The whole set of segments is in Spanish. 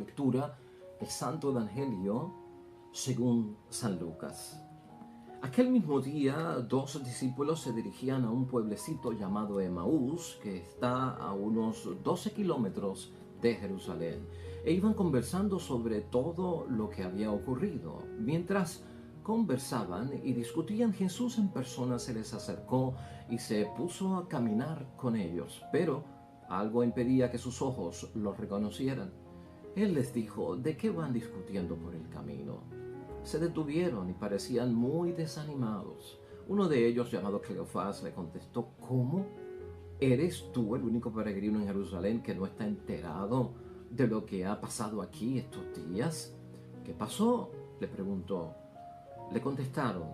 lectura el Santo Evangelio según San Lucas. Aquel mismo día, 2 discípulos se dirigían a un pueblecito llamado Emaús, que está a unos 12 kilómetros de Jerusalén, e iban conversando sobre todo lo que había ocurrido. Mientras conversaban y discutían, Jesús en persona se les acercó y se puso a caminar con ellos, pero algo impedía que sus ojos lo reconocieran. Él les dijo: ¿de qué van discutiendo por el camino? Se detuvieron y parecían muy desanimados. Uno de ellos, llamado Cleofás, le contestó: ¿cómo? ¿Eres tú el único peregrino en Jerusalén que no está enterado de lo que ha pasado aquí estos días? ¿Qué pasó?, le preguntó. Le contestaron: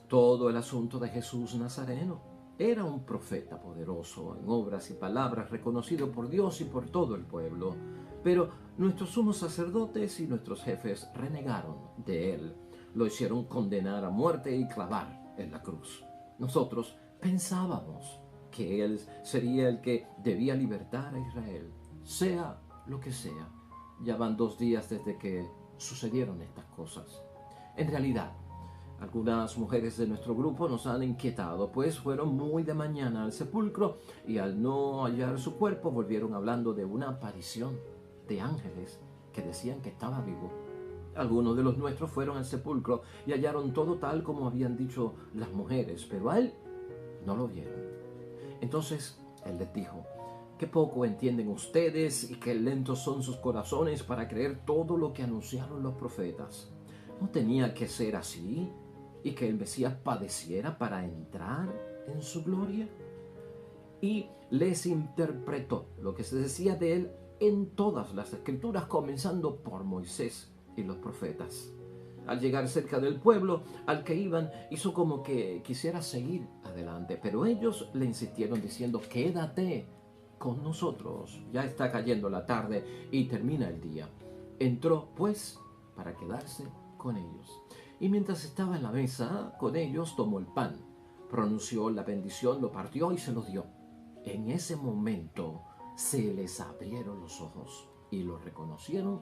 todo el asunto de Jesús Nazareno. Era un profeta poderoso en obras y palabras, reconocido por Dios y por todo el pueblo. Pero nuestros sumos sacerdotes y nuestros jefes renegaron de él. Lo hicieron condenar a muerte y clavar en la cruz. Nosotros pensábamos que él sería el que debía libertar a Israel, sea lo que sea. Ya van 2 días desde que sucedieron estas cosas. En realidad, algunas mujeres de nuestro grupo nos han inquietado, pues fueron muy de mañana al sepulcro y al no hallar su cuerpo volvieron hablando de una aparición de ángeles que decían que estaba vivo. Algunos de los nuestros fueron al sepulcro y hallaron todo tal como habían dicho las mujeres, pero a él no lo vieron. Entonces él les dijo: qué poco entienden ustedes y qué lentos son sus corazones para creer todo lo que anunciaron los profetas. ¿No tenía que ser así y que el Mesías padeciera para entrar en su gloria? Y les interpretó lo que se decía de él en todas las escrituras, comenzando por Moisés y los profetas. Al llegar cerca del pueblo al que iban, hizo como que quisiera seguir adelante, pero ellos le insistieron diciendo: quédate con nosotros, ya está cayendo la tarde y termina el día. Entró pues para quedarse con ellos. Y mientras estaba en la mesa con ellos, tomó el pan, pronunció la bendición, lo partió y se lo dio. En ese momento se les abrieron los ojos y lo reconocieron,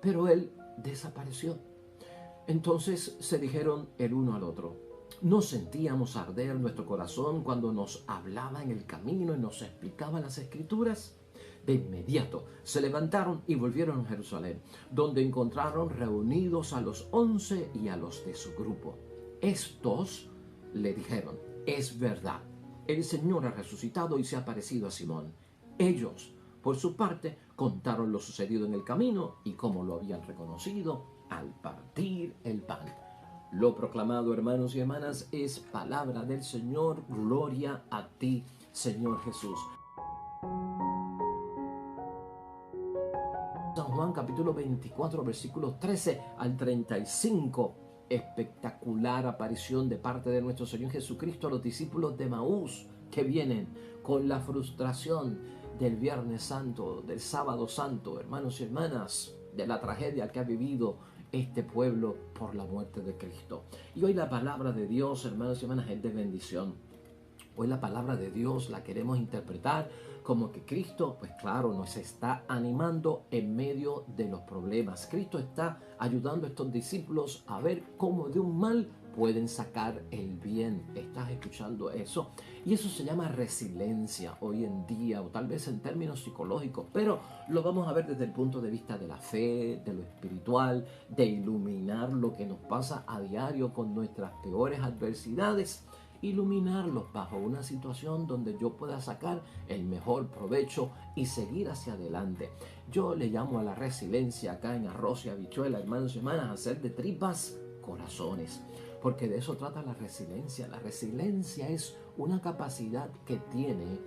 pero él desapareció. Entonces se dijeron el uno al otro: ¿no sentíamos arder nuestro corazón cuando nos hablaba en el camino y nos explicaba las escrituras? De inmediato se levantaron y volvieron a Jerusalén, donde encontraron reunidos a los 11 y a los de su grupo. Estos le dijeron: es verdad, el Señor ha resucitado y se ha aparecido a Simón. Ellos, por su parte, contaron lo sucedido en el camino y cómo lo habían reconocido al partir el pan. Lo proclamado, hermanos y hermanas, es palabra del Señor. Gloria a ti, Señor Jesús. San Juan capítulo 24, versículos 13 al 35. Espectacular aparición de parte de nuestro Señor Jesucristo a los discípulos de Emaús, que vienen con la frustración del Viernes Santo, del Sábado Santo, hermanos y hermanas, de la tragedia que ha vivido este pueblo por la muerte de Cristo. Y hoy la palabra de Dios, hermanos y hermanas, es de bendición. Hoy la palabra de Dios la queremos interpretar como que Cristo, pues claro, nos está animando en medio de los problemas. Cristo está ayudando a estos discípulos a ver cómo de un mal pueden sacar el bien. ¿Estás escuchando eso? Y eso se llama resiliencia hoy en día, o tal vez en términos psicológicos, pero lo vamos a ver desde el punto de vista de la fe, de lo espiritual, de iluminar lo que nos pasa a diario con nuestras peores adversidades. Iluminarlos bajo una situación donde yo pueda sacar el mejor provecho y seguir hacia adelante. Yo le llamo a la resiliencia acá en Arroz y Habichuela, hermanos y hermanas, hacer de tripas corazones, porque de eso trata la resiliencia. La resiliencia es una capacidad que tiene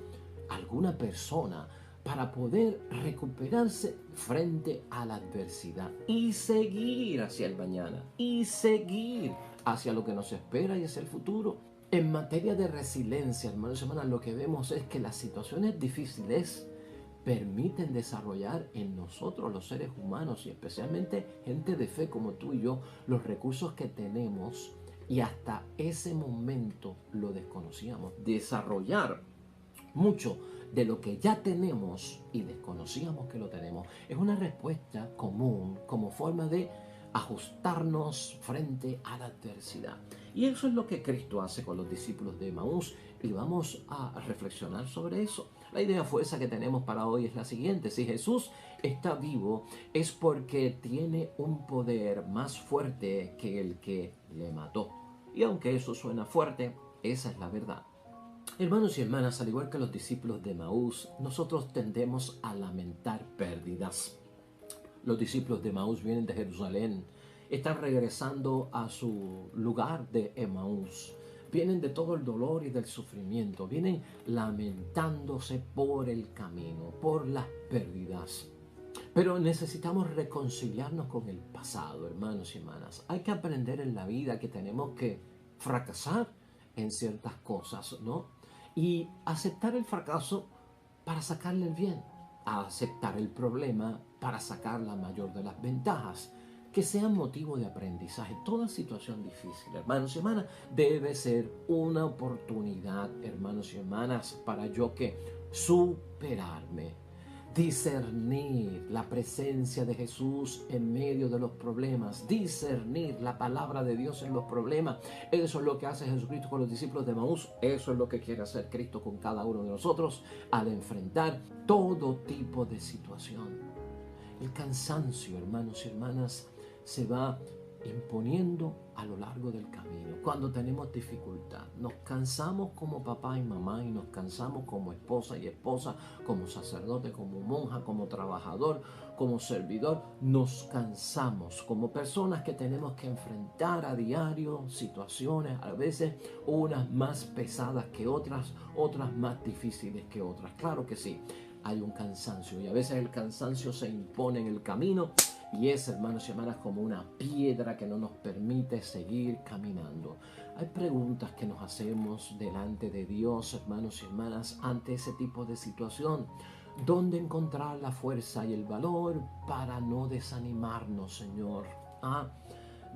alguna persona para poder recuperarse frente a la adversidad y seguir hacia el mañana y seguir hacia lo que nos espera y hacia el futuro. En materia de resiliencia, hermanos y hermanas, lo que vemos es que las situaciones difíciles permiten desarrollar en nosotros, los seres humanos, y especialmente gente de fe como tú y yo, los recursos que tenemos y hasta ese momento lo desconocíamos. Desarrollar mucho de lo que ya tenemos y desconocíamos que lo tenemos. Es una respuesta común como forma de ajustarnos frente a la adversidad. Y eso es lo que Cristo hace con los discípulos de Emaús y vamos a reflexionar sobre eso. La idea fuerza que tenemos para hoy es la siguiente: si Jesús está vivo es porque tiene un poder más fuerte que el que le mató. Y aunque eso suena fuerte, esa es la verdad. Hermanos y hermanas, al igual que los discípulos de Emaús, nosotros tendemos a lamentar pérdidas. Los discípulos de Emaús vienen de Jerusalén, están regresando a su lugar de Emaús. Vienen de todo el dolor y del sufrimiento, vienen lamentándose por el camino, por las pérdidas. Pero necesitamos reconciliarnos con el pasado, hermanos y hermanas. Hay que aprender en la vida que tenemos que fracasar en ciertas cosas, ¿no? Y aceptar el fracaso para sacarle el bien, a aceptar el problema para sacar la mayor de las ventajas, que sea motivo de aprendizaje. Toda situación difícil, hermanos y hermanas, debe ser una oportunidad, hermanos y hermanas, para yo que superarme, discernir la presencia de Jesús en medio de los problemas, discernir la palabra de Dios en los problemas. Eso es lo que hace Jesucristo con los discípulos de Emaús, eso es lo que quiere hacer Cristo con cada uno de nosotros al enfrentar todo tipo de situación. El cansancio, hermanos y hermanas, se va imponiendo a lo largo del camino. Cuando tenemos dificultad, nos cansamos como papá y mamá y nos cansamos como esposa y esposa, como sacerdote, como monja, como trabajador, como servidor. Nos cansamos como personas que tenemos que enfrentar a diario situaciones, a veces unas más pesadas que otras, otras más difíciles que otras. Claro que sí, hay un cansancio y a veces el cansancio se impone en el camino y es, hermanos y hermanas, como una piedra que no nos permite seguir caminando. Hay preguntas que nos hacemos delante de Dios, hermanos y hermanas, ante ese tipo de situación. ¿Dónde encontrar la fuerza y el valor para no desanimarnos, Señor?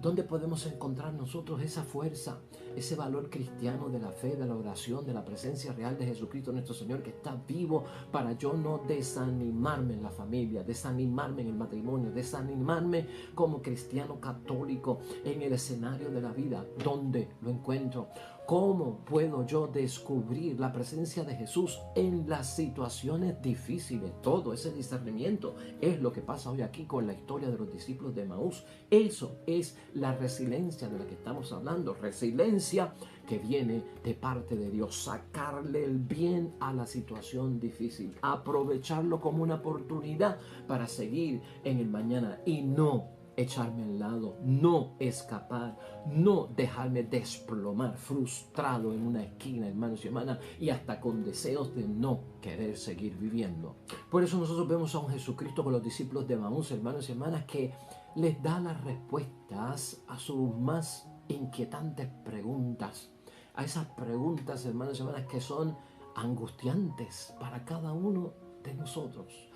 ¿Dónde podemos encontrar nosotros esa fuerza, ese valor cristiano de la fe, de la oración, de la presencia real de Jesucristo nuestro Señor que está vivo, para yo no desanimarme en la familia, desanimarme en el matrimonio, desanimarme como cristiano católico en el escenario de la vida? ¿Dónde lo encuentro? ¿Cómo puedo yo descubrir la presencia de Jesús en las situaciones difíciles? Todo ese discernimiento es lo que pasa hoy aquí con la historia de los discípulos de Emaús. Eso es la resiliencia de la que estamos hablando. Resiliencia que viene de parte de Dios. Sacarle el bien a la situación difícil. Aprovecharlo como una oportunidad para seguir en el mañana y no echarme al lado, no escapar, no dejarme desplomar, frustrado en una esquina, hermanos y hermanas, y hasta con deseos de no querer seguir viviendo. Por eso nosotros vemos a un Jesucristo con los discípulos de Emaús, hermanos y hermanas, que les da las respuestas a sus más inquietantes preguntas, a esas preguntas, hermanos y hermanas, que son angustiantes para cada uno de nosotros.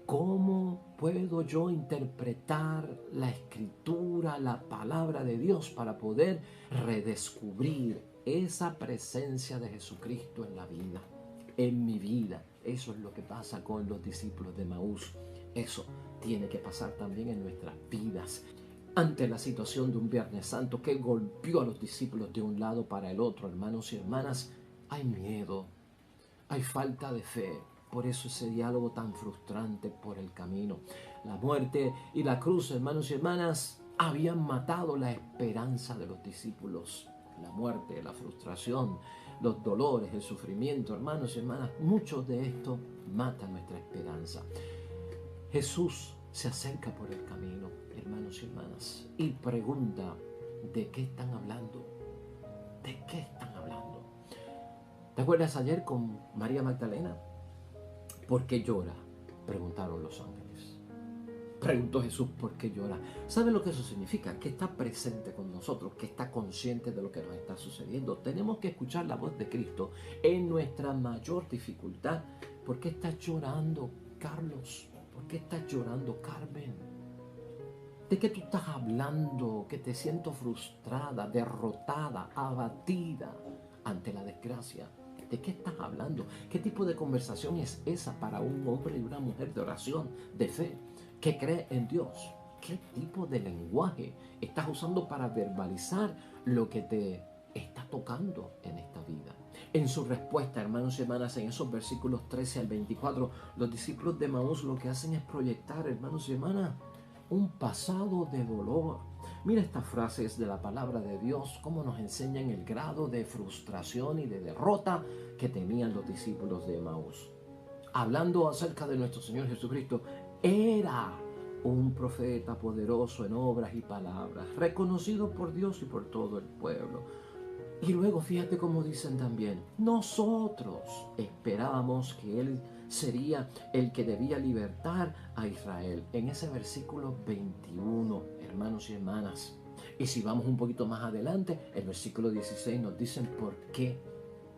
¿Cómo puedo yo interpretar la escritura, la palabra de Dios, para poder redescubrir esa presencia de Jesucristo en la vida, en mi vida? Eso es lo que pasa con los discípulos de Emaús. Eso tiene que pasar también en nuestras vidas. Ante la situación de un Viernes Santo que golpeó a los discípulos de un lado para el otro, hermanos y hermanas, hay miedo, hay falta de fe. Por eso ese diálogo tan frustrante por el camino. La muerte y la cruz, hermanos y hermanas, habían matado la esperanza de los discípulos. La muerte, la frustración, los dolores, el sufrimiento, hermanos y hermanas, muchos de estos matan nuestra esperanza. Jesús se acerca por el camino, hermanos y hermanas, y pregunta: ¿de qué están hablando? ¿De qué están hablando? ¿Te acuerdas ayer con María Magdalena? ¿Por qué llora?, preguntaron los ángeles. Preguntó Jesús: ¿por qué llora? ¿Sabe lo que eso significa? Que está presente con nosotros, que está consciente de lo que nos está sucediendo. Tenemos que escuchar la voz de Cristo en nuestra mayor dificultad. ¿Por qué estás llorando, Carlos? ¿Por qué estás llorando, Carmen? ¿De qué tú estás hablando? Que te siento frustrada, derrotada, abatida ante la desgracia. ¿De qué estás hablando? ¿Qué tipo de conversación es esa para un hombre y una mujer de oración, de fe, que cree en Dios? ¿Qué tipo de lenguaje estás usando para verbalizar lo que te está tocando en esta vida? En su respuesta, hermanos y hermanas, en esos versículos 13 al 24, los discípulos de Emaús lo que hacen es proyectar, hermanos y hermanas, un pasado de dolor. Mira estas frases de la palabra de Dios, cómo nos enseñan el grado de frustración y de derrota que tenían los discípulos de Emaús. Hablando acerca de nuestro Señor Jesucristo, era un profeta poderoso en obras y palabras, reconocido por Dios y por todo el pueblo. Y luego fíjate cómo dicen también, nosotros esperábamos que Él sería el que debía libertar a Israel. En ese versículo 21, hermanos y hermanas. Y si vamos un poquito más adelante, el versículo 16 nos dicen por qué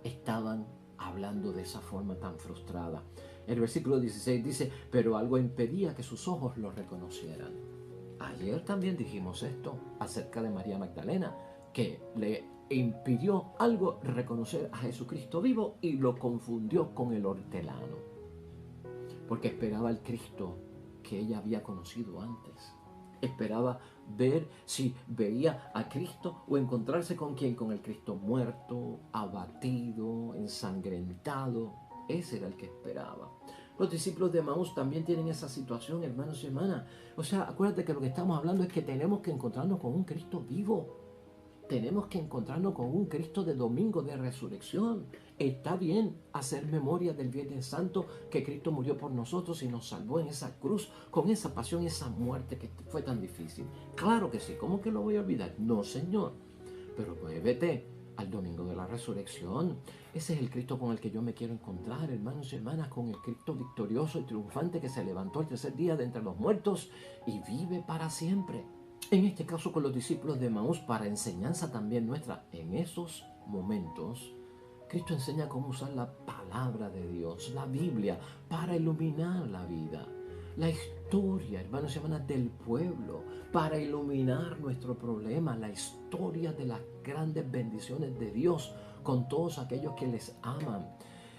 estaban hablando de esa forma tan frustrada. El versículo 16 dice, pero algo impedía que sus ojos lo reconocieran. Ayer también dijimos esto acerca de María Magdalena, que le impidió algo reconocer a Jesucristo vivo y lo confundió con el hortelano, porque esperaba al Cristo que ella había conocido antes. Esperaba ver si veía a Cristo o encontrarse con quién, con el Cristo muerto, abatido, ensangrentado. Ese era el que esperaba. Los discípulos de Emaús también tienen esa situación, hermanos y hermanas. O sea, acuérdate que lo que estamos hablando es que tenemos que encontrarnos con un Cristo vivo. Tenemos que encontrarnos con un Cristo de domingo de resurrección. Está bien hacer memoria del Viernes Santo, que Cristo murió por nosotros y nos salvó en esa cruz, con esa pasión, esa muerte que fue tan difícil. Claro que sí, ¿cómo que lo voy a olvidar? No, Señor. Pero muévete al domingo de la resurrección. Ese es el Cristo con el que yo me quiero encontrar, hermanos y hermanas, con el Cristo victorioso y triunfante que se levantó el tercer día de entre los muertos y vive para siempre. En este caso con los discípulos de Emaús, para enseñanza también nuestra, en esos momentos, Cristo enseña cómo usar la palabra de Dios, la Biblia, para iluminar la vida. La historia, hermanos y hermanas, del pueblo, para iluminar nuestro problema, la historia de las grandes bendiciones de Dios con todos aquellos que les aman.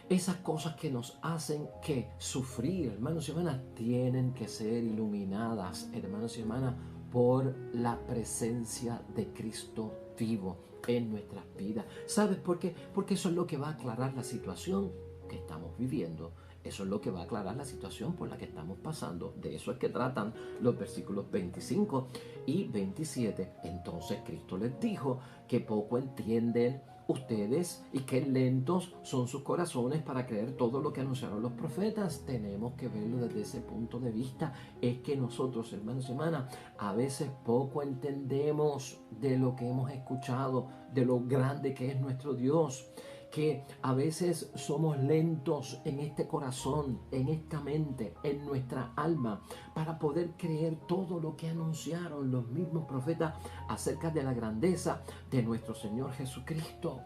Esas cosas que nos hacen que sufrir, hermanos y hermanas, tienen que ser iluminadas, hermanos y hermanas, por la presencia de Cristo vivo en nuestras vidas. ¿Sabes por qué? Porque eso es lo que va a aclarar la situación que estamos viviendo. Eso es lo que va a aclarar la situación por la que estamos pasando. De eso es que tratan los versículos 25 y 27. Entonces Cristo les dijo que poco entienden ustedes y qué lentos son sus corazones para creer todo lo que anunciaron los profetas. Tenemos que verlo desde ese punto de vista. Es que nosotros, hermanos y hermanas, a veces poco entendemos de lo que hemos escuchado, de lo grande que es nuestro Dios, que a veces somos lentos en este corazón, en esta mente, en nuestra alma, para poder creer todo lo que anunciaron los mismos profetas acerca de la grandeza de nuestro Señor Jesucristo.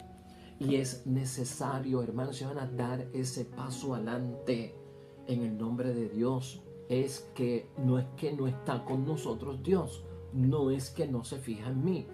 Y es necesario, hermanos y hermanas, dar ese paso adelante en el nombre de Dios. Es que no está con nosotros Dios, no es que no se fija en mí,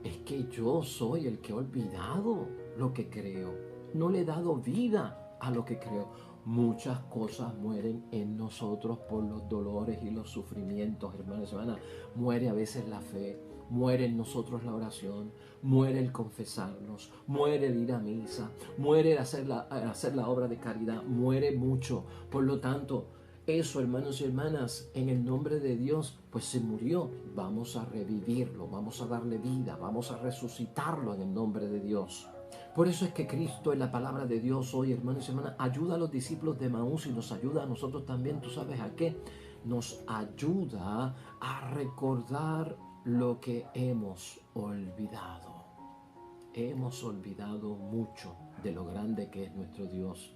es que yo soy el que he olvidado lo que creo. No le he dado vida a lo que creo. Muchas cosas mueren en nosotros por los dolores y los sufrimientos, hermanos y hermanas. Muere a veces la fe, muere en nosotros la oración, muere el confesarnos, muere el ir a misa, muere el hacer la obra de caridad, muere mucho. Por lo tanto, eso, hermanos y hermanas, en el nombre de Dios, pues se murió. Vamos a revivirlo, vamos a darle vida, vamos a resucitarlo en el nombre de Dios. Por eso es que Cristo en la palabra de Dios hoy, hermanos y hermanas, ayuda a los discípulos de Emaús y nos ayuda a nosotros también. ¿Tú sabes a qué? Nos ayuda a recordar lo que hemos olvidado. Hemos olvidado mucho de lo grande que es nuestro Dios.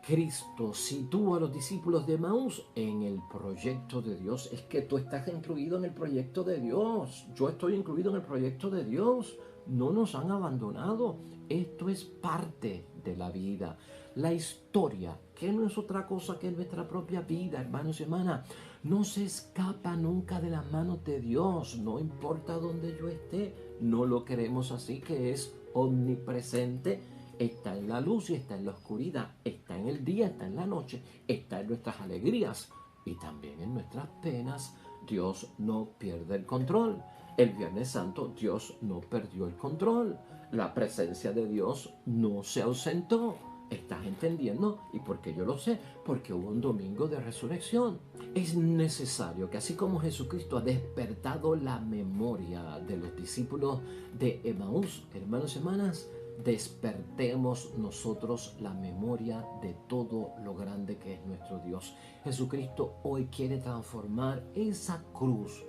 Cristo sitúa a los discípulos de Emaús en el proyecto de Dios. Es que tú estás incluido en el proyecto de Dios. Yo estoy incluido en el proyecto de Dios. No nos han abandonado. Esto es parte de la vida. La historia, que no es otra cosa que nuestra propia vida, hermanos y hermanas, no se escapa nunca de las manos de Dios. No importa dónde yo esté, no lo queremos así, que es omnipresente está en la luz y está en la oscuridad, está en el día, está en la noche, está en nuestras alegrías y también en nuestras penas. Dios no pierde el control. El Viernes Santo Dios no perdió el control. La presencia de Dios no se ausentó. ¿Estás entendiendo? ¿Y por qué yo lo sé? Porque hubo un domingo de resurrección. Es necesario que así como Jesucristo ha despertado la memoria de los discípulos de Emaús, hermanos y hermanas, despertemos nosotros la memoria de todo lo grande que es nuestro Dios. Jesucristo hoy quiere transformar esa cruz,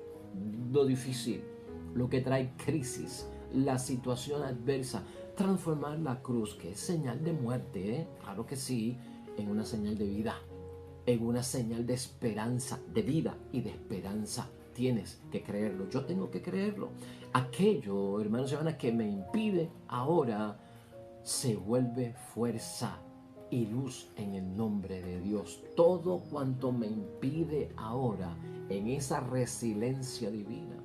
lo difícil, lo que trae crisis, la situación adversa, transformar la cruz, que es señal de muerte, claro que sí, en una señal de vida, en una señal de esperanza, de vida y de esperanza. Tienes que creerlo, yo tengo que creerlo. Aquello, hermanos y hermanas, que me impide ahora se vuelve fuerza y luz en el nombre de Dios. Todo cuanto me impide ahora en esa resiliencia divina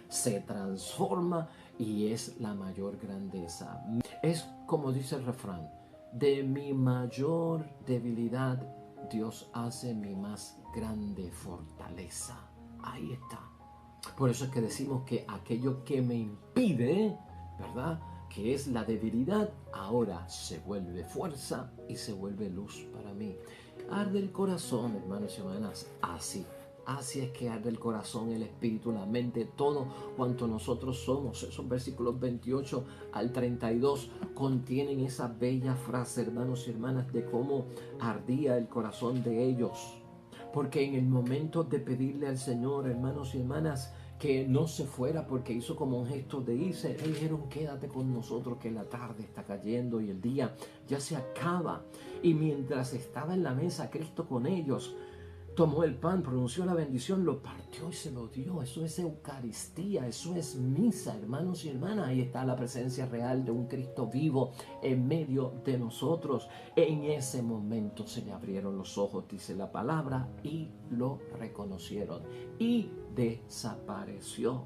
se transforma y es la mayor grandeza. Es como dice el refrán, de mi mayor debilidad Dios hace mi más grande fortaleza. Ahí está. Por eso es que decimos que aquello que me impide, ¿verdad?, que es la debilidad, ahora se vuelve fuerza y se vuelve luz para mí. Arde el corazón, hermanos y hermanas, así. Así es que arde el corazón, el espíritu, la mente, todo cuanto nosotros somos. Esos versículos 28 al 32 contienen esa bella frase, hermanos y hermanas, de cómo ardía el corazón de ellos. Porque en el momento de pedirle al Señor, hermanos y hermanas, que no se fuera porque hizo como un gesto de irse, le dijeron: quédate con nosotros que la tarde está cayendo y el día ya se acaba. Y mientras estaba en la mesa Cristo con ellos, tomó el pan, pronunció la bendición, lo partió y se lo dio. Eso es Eucaristía, eso es misa, hermanos y hermanas. Ahí está la presencia real de un Cristo vivo en medio de nosotros. En ese momento se le abrieron los ojos, dice la palabra, y lo reconocieron. Y desapareció.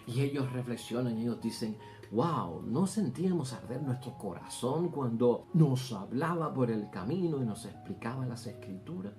Y ellos reflexionan y ellos dicen: wow, ¿no sentíamos arder nuestro corazón cuando nos hablaba por el camino y nos explicaba las Escrituras?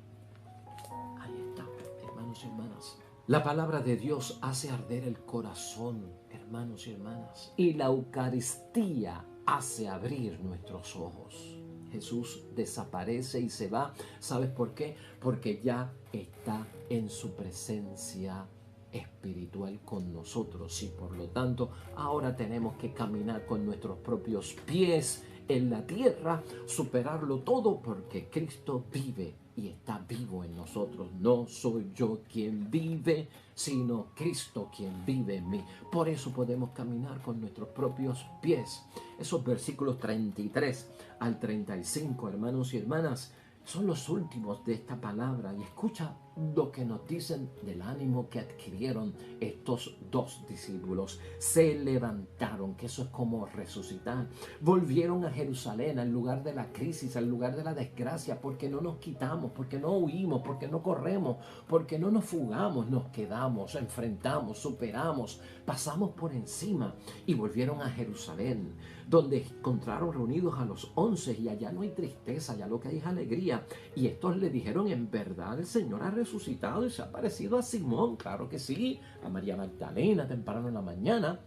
Hermanos y hermanas, la palabra de Dios hace arder el corazón, hermanos y hermanas, y la Eucaristía hace abrir nuestros ojos. Jesús desaparece y se va. ¿Sabes por qué? Porque ya está en su presencia espiritual con nosotros, y por lo tanto ahora tenemos que caminar con nuestros propios pies en la tierra, superarlo todo, porque Cristo vive y está vivo en nosotros. No soy yo quien vive, sino Cristo quien vive en mí. Por eso podemos caminar con nuestros propios pies. Esos versículos 33 al 35, hermanos y hermanas, son los últimos de esta palabra, y escucha lo que nos dicen del ánimo que adquirieron estos dos discípulos. Se levantaron, que eso es como resucitar. Volvieron a Jerusalén, al lugar de la crisis, al lugar de la desgracia, porque no nos quitamos, porque no huimos, porque no corremos, porque no nos fugamos, nos quedamos, enfrentamos, superamos, pasamos por encima, y volvieron a Jerusalén, donde encontraron reunidos a los 11, y allá no hay tristeza, allá lo que hay es alegría. Y estos le dijeron: en verdad el Señor ha resucitado y se ha aparecido a Simón. Claro que sí, a María Magdalena temprano en la mañana,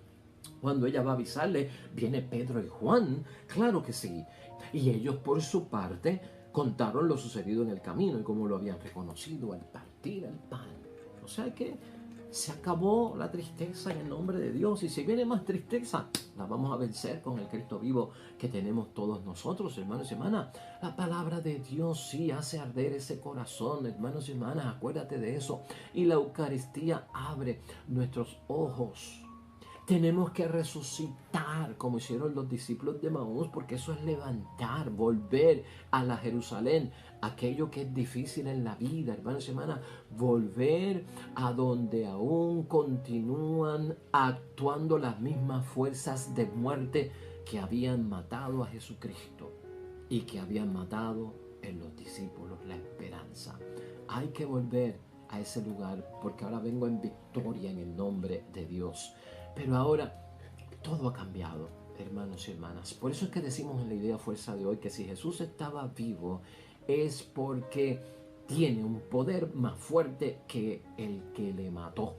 cuando ella va a avisarle, viene Pedro y Juan. Claro que sí. Y ellos por su parte contaron lo sucedido en el camino y cómo lo habían reconocido al partir el pan. O sea que se acabó la tristeza en el nombre de Dios, y si viene más tristeza, la vamos a vencer con el Cristo vivo que tenemos todos nosotros, hermanos y hermanas. La palabra de Dios sí hace arder ese corazón, hermanos y hermanas, acuérdate de eso. Y la Eucaristía abre nuestros ojos. Tenemos que resucitar como hicieron los discípulos de Maús, porque eso es levantar, volver a la Jerusalén, aquello que es difícil en la vida, hermanos y hermanas, volver a donde aún continúan actuando las mismas fuerzas de muerte que habían matado a Jesucristo y que habían matado en los discípulos la esperanza. Hay que volver a ese lugar, porque ahora vengo en victoria en el nombre de Dios. Pero ahora todo ha cambiado, hermanos y hermanas. Por eso es que decimos en la idea fuerza de hoy que si Jesús estaba vivo es porque tiene un poder más fuerte que el que le mató.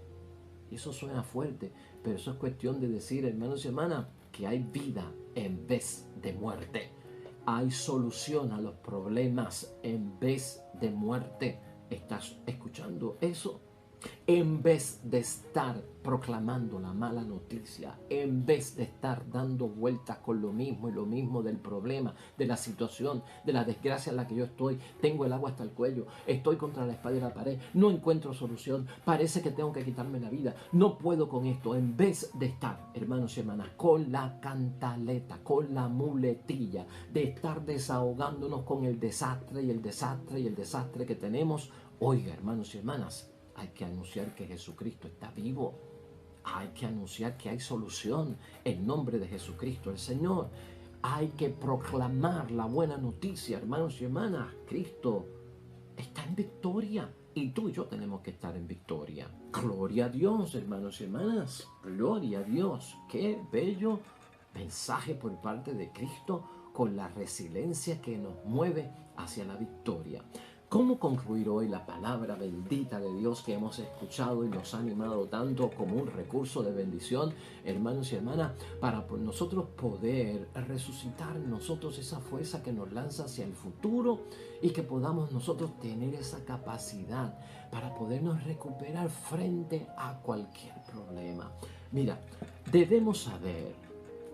Y eso suena fuerte, pero eso es cuestión de decir, hermanos y hermanas, que hay vida en vez de muerte. Hay solución a los problemas en vez de muerte. ¿Estás escuchando eso? En vez de estar proclamando la mala noticia, en vez de estar dando vueltas con lo mismo y lo mismo del problema, de la situación, de la desgracia en la que yo estoy, tengo el agua hasta el cuello, estoy contra la espada y la pared, no encuentro solución, parece que tengo que quitarme la vida, no puedo con esto, en vez de estar, hermanos y hermanas, con la cantaleta, con la muletilla, de estar desahogándonos con el desastre y el desastre y el desastre que tenemos, oiga, hermanos y hermanas, hay que anunciar que Jesucristo está vivo. Hay que anunciar que hay solución en nombre de Jesucristo el Señor. Hay que proclamar la buena noticia, hermanos y hermanas. Cristo está en victoria y tú y yo tenemos que estar en victoria. Gloria a Dios, hermanos y hermanas. Gloria a Dios. Qué bello mensaje por parte de Cristo con la resiliencia que nos mueve hacia la victoria. ¿Cómo concluir hoy la palabra bendita de Dios que hemos escuchado y nos ha animado tanto como un recurso de bendición, hermanos y hermanas, para nosotros poder resucitar en nosotros esa fuerza que nos lanza hacia el futuro y que podamos nosotros tener esa capacidad para podernos recuperar frente a cualquier problema? Mira, debemos saber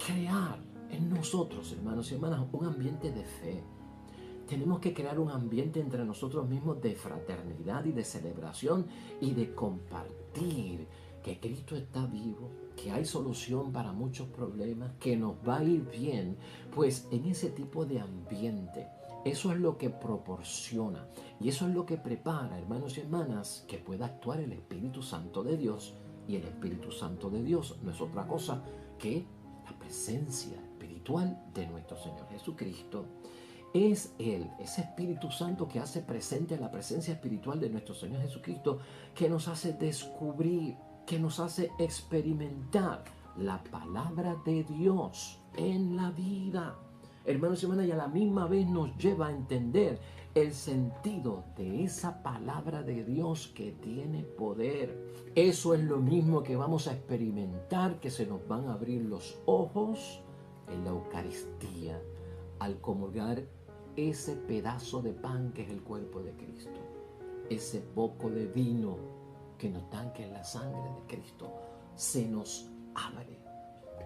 crear en nosotros, hermanos y hermanas, un ambiente de fe. Tenemos que crear un ambiente entre nosotros mismos de fraternidad y de celebración y de compartir que Cristo está vivo, que hay solución para muchos problemas, que nos va a ir bien, pues en ese tipo de ambiente. Eso es lo que proporciona y eso es lo que prepara, hermanos y hermanas, que pueda actuar el Espíritu Santo de Dios. Y el Espíritu Santo de Dios no es otra cosa que la presencia espiritual de nuestro Señor Jesucristo. Es Él, ese Espíritu Santo que hace presente la presencia espiritual de nuestro Señor Jesucristo, que nos hace descubrir, que nos hace experimentar la palabra de Dios en la vida. Hermanos y hermanas, y a la misma vez nos lleva a entender el sentido de esa palabra de Dios que tiene poder. Eso es lo mismo que vamos a experimentar, que se nos van a abrir los ojos en la Eucaristía al comulgar ese pedazo de pan que es el cuerpo de Cristo, ese poco de vino que nos dan, que es la sangre de Cristo, se nos abre.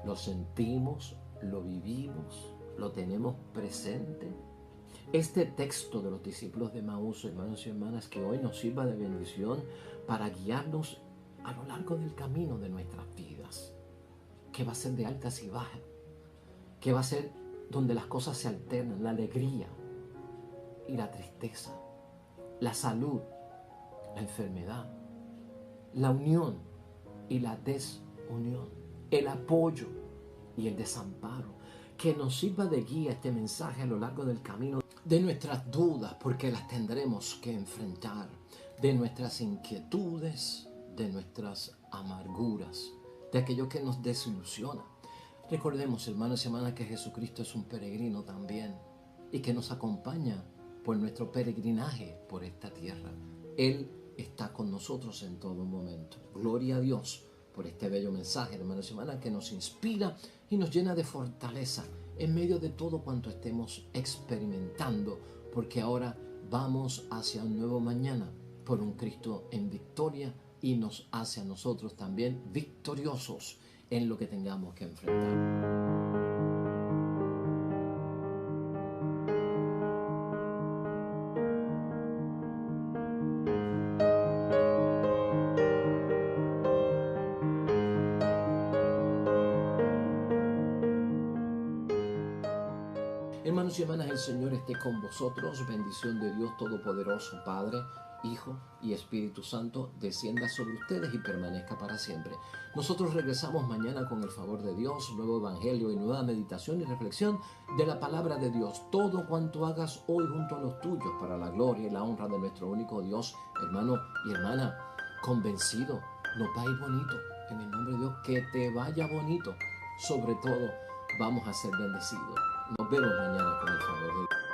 Lo sentimos, lo vivimos, lo tenemos presente. Este texto de los discípulos de Emaús, hermanos y hermanas, que hoy nos sirva de bendición para guiarnos a lo largo del camino de nuestras vidas, que va a ser de altas y bajas, que va a ser donde las cosas se alternan, la alegría y la tristeza, la salud, la enfermedad, la unión y la desunión, el apoyo y el desamparo. Que nos sirva de guía este mensaje a lo largo del camino de nuestras dudas, porque las tendremos que enfrentar, de nuestras inquietudes, de nuestras amarguras, de aquello que nos desilusiona. Recordemos, hermanos y hermanas, que Jesucristo es un peregrino también y que nos acompaña por nuestro peregrinaje por esta tierra. Él está con nosotros en todo momento. Gloria a Dios por este bello mensaje, hermanos y hermanas, que nos inspira y nos llena de fortaleza en medio de todo cuanto estemos experimentando, porque ahora vamos hacia un nuevo mañana por un Cristo en victoria y nos hace a nosotros también victoriosos en lo que tengamos que enfrentar. Hermanos y hermanas, el Señor esté con vosotros. Bendición de Dios Todopoderoso, Padre, Hijo y Espíritu Santo, descienda sobre ustedes y permanezca para siempre. Nosotros regresamos mañana con el favor de Dios, nuevo evangelio y nueva meditación y reflexión de la palabra de Dios. Todo cuanto hagas hoy junto a los tuyos, para la gloria y la honra de nuestro único Dios, hermano y hermana, convencido, nos va a ir bonito. En el nombre de Dios, que te vaya bonito. Sobre todo, vamos a ser bendecidos. Nos vemos mañana con el favor de Dios.